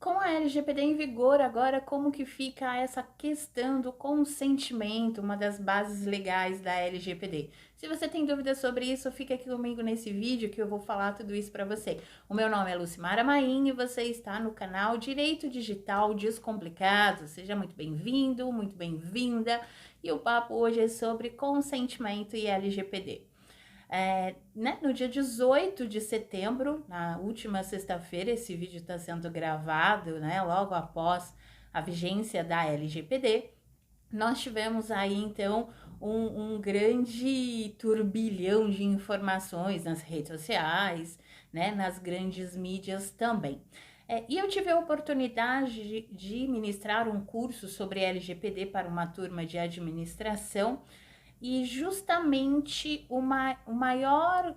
Com a LGPD em vigor agora, como que fica essa questão do consentimento, uma das bases legais da LGPD? Se você tem dúvidas sobre isso, fica aqui comigo nesse vídeo que eu vou falar tudo isso para você. O meu nome é Lucimara Maim e você está no canal Direito Digital Descomplicado. Seja muito bem-vindo, muito bem-vinda. E o papo hoje é sobre consentimento e LGPD. Né, no dia 18 de setembro, na última sexta-feira, esse vídeo está sendo gravado, né, logo após a vigência da LGPD, nós tivemos aí então um grande turbilhão de informações nas redes sociais, né, nas grandes mídias também. E eu tive a oportunidade de ministrar um curso sobre LGPD para uma turma de administração e justamente o maior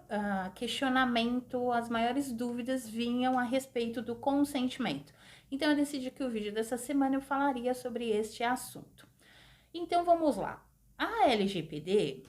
questionamento, as maiores dúvidas vinham a respeito do consentimento. Então eu decidi que o vídeo dessa semana eu falaria sobre este assunto. Então vamos lá. A LGPD,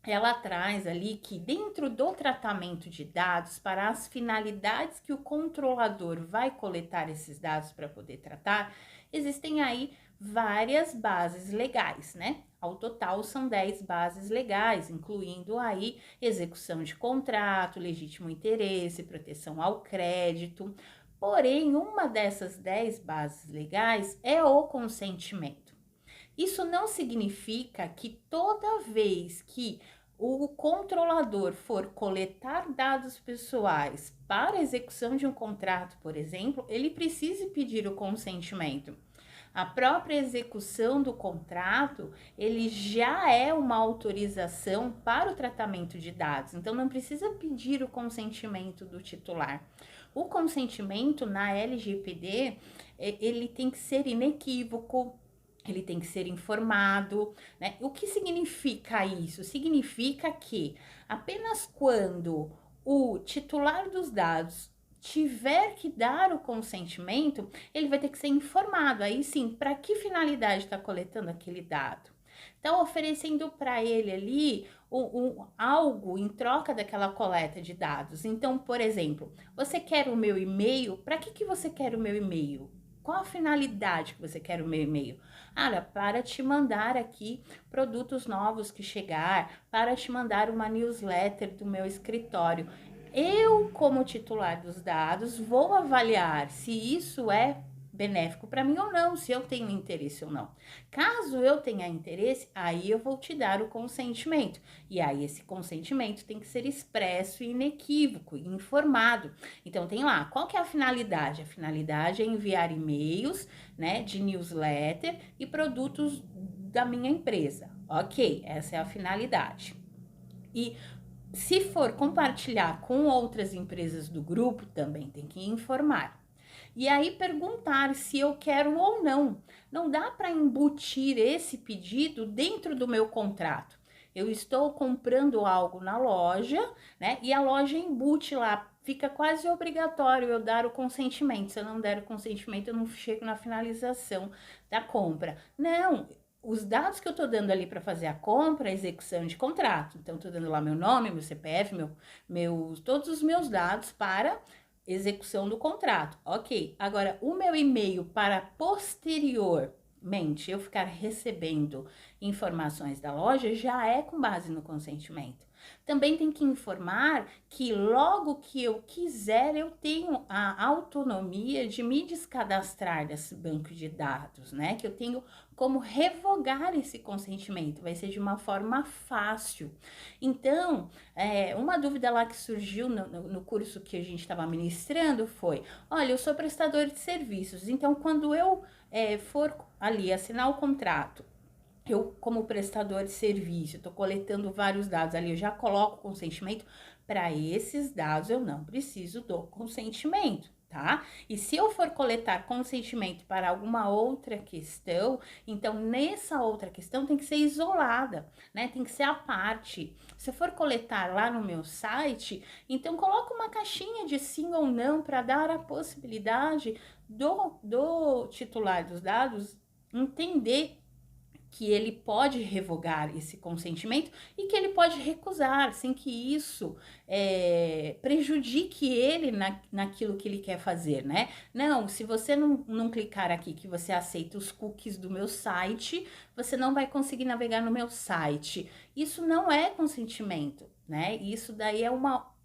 ela traz ali que dentro do tratamento de dados, para as finalidades que o controlador vai coletar esses dados para poder tratar, existem aí várias bases legais, né? Ao total são 10 bases legais, incluindo aí execução de contrato, legítimo interesse, proteção ao crédito. Porém, uma dessas 10 bases legais é o consentimento. Isso não significa que toda vez que o controlador for coletar dados pessoais para execução de um contrato, por exemplo, ele precise pedir o consentimento. A própria execução do contrato, ele já é uma autorização para o tratamento de dados, então não precisa pedir o consentimento do titular. O consentimento na LGPD, ele tem que ser inequívoco, ele tem que ser informado, né? O que significa isso? Significa que apenas quando o titular dos dados tiver que dar o consentimento, ele vai ter que ser informado. Aí sim, para que finalidade está coletando aquele dado? Então, oferecendo para ele ali algo em troca daquela coleta de dados. Então, por exemplo, você quer o meu e-mail? Para que você quer o meu e-mail? Qual a finalidade que você quer o meu e-mail? Para te mandar aqui produtos novos que chegar, para te mandar uma newsletter do meu escritório. Eu, como titular dos dados, vou avaliar se isso é benéfico para mim ou não, se eu tenho interesse ou não. Caso eu tenha interesse, aí eu vou te dar o consentimento. E aí esse consentimento tem que ser expresso e inequívoco, e informado. Então tem lá, qual que é a finalidade? A finalidade é enviar e-mails, né, de newsletter e produtos da minha empresa. Ok, essa é a finalidade. E se for compartilhar com outras empresas do grupo, também tem que informar. E aí perguntar se eu quero ou não. Não dá para embutir esse pedido dentro do meu contrato. Eu estou comprando algo na loja, né? E a loja embute lá. Fica quase obrigatório eu dar o consentimento. Se eu não der o consentimento, eu não chego na finalização da compra. Não, os dados que eu tô dando ali para fazer a compra, a execução de contrato. Então, tô dando lá meu nome, meu CPF, todos os meus dados para execução do contrato. Ok. Agora, o meu e-mail para posteriormente eu ficar recebendo informações da loja já é com base no consentimento. Também tem que informar que logo que eu quiser, eu tenho a autonomia de me descadastrar desse banco de dados, né? Que eu tenho como revogar esse consentimento, vai ser de uma forma fácil. Então, uma dúvida lá que surgiu no curso que a gente estava ministrando foi: olha, eu sou prestador de serviços, então quando eu for ali assinar o contrato, eu, como prestador de serviço, estou coletando vários dados ali, eu já coloco consentimento. Para esses dados, eu não preciso do consentimento, tá? E se eu for coletar consentimento para alguma outra questão, então nessa outra questão tem que ser isolada, né? Tem que ser à parte. Se eu for coletar lá no meu site, então coloca uma caixinha de sim ou não para dar a possibilidade do titular dos dados entender que ele pode revogar esse consentimento e que ele pode recusar, sem que isso prejudique ele naquilo que ele quer fazer, né? Não, se você não clicar aqui que você aceita os cookies do meu site, você não vai conseguir navegar no meu site. Isso não é consentimento, né? Isso daí é uma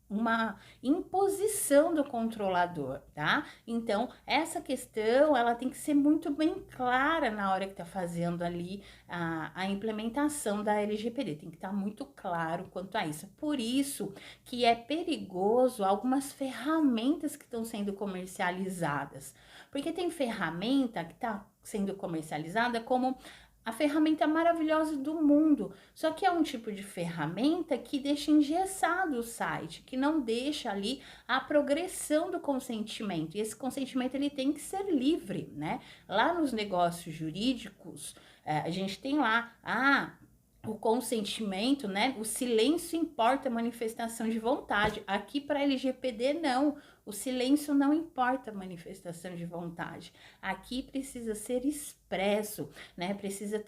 imposição do controlador, tá? Então, essa questão, ela tem que ser muito bem clara na hora que tá fazendo ali a implementação da LGPD, tem que estar muito claro quanto a isso. Por isso que é perigoso algumas ferramentas que estão sendo comercializadas, porque tem ferramenta que tá sendo comercializada como a ferramenta maravilhosa do mundo, só que é um tipo de ferramenta que deixa engessado o site, que não deixa ali a progressão do consentimento, e esse consentimento ele tem que ser livre, né? Lá nos negócios jurídicos, a gente tem lá, o consentimento, né? O silêncio importa a manifestação de vontade. Aqui para LGPD não. O silêncio não importa a manifestação de vontade. Aqui precisa ser expresso, né? Precisa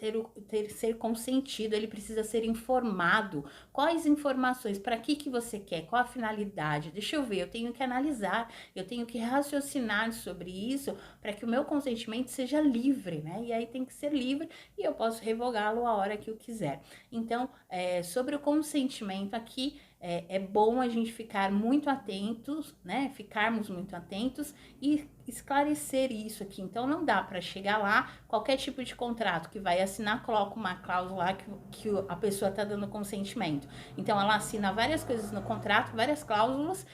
ser consentido, ele precisa ser informado. Quais informações? Para que você quer? Qual a finalidade? Deixa eu ver, eu tenho que analisar, eu tenho que raciocinar sobre isso para que o meu consentimento seja livre, né? E aí tem que ser livre e eu posso revogá-lo a hora que eu quiser. Então, sobre o consentimento aqui, é bom a gente ficar muito atentos, né? Ficarmos muito atentos e esclarecer isso aqui. Então, não dá para chegar lá, qualquer tipo de contrato que vai assinar, coloca uma cláusula lá que a pessoa está dando consentimento. Então, ela assina várias coisas no contrato, várias cláusulas,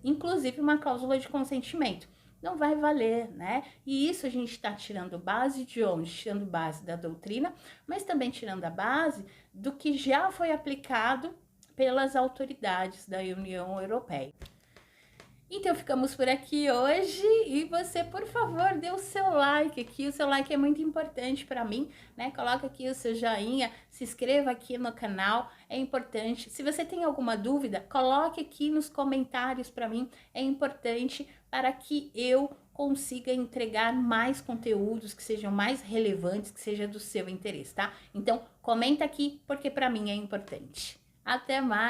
inclusive uma cláusula de consentimento. Não vai valer, né? E isso a gente está tirando base de onde? Tirando base da doutrina, mas também tirando a base do que já foi aplicado pelas autoridades da União Europeia. Então ficamos por aqui hoje e você, por favor, dê o seu like aqui, o seu like é muito importante para mim, né? Coloca aqui o seu joinha, se inscreva aqui no canal, é importante. Se você tem alguma dúvida, coloque aqui nos comentários para mim, é importante para que eu consiga entregar mais conteúdos que sejam mais relevantes, que seja do seu interesse, tá? Então, comenta aqui porque para mim é importante. Até mais!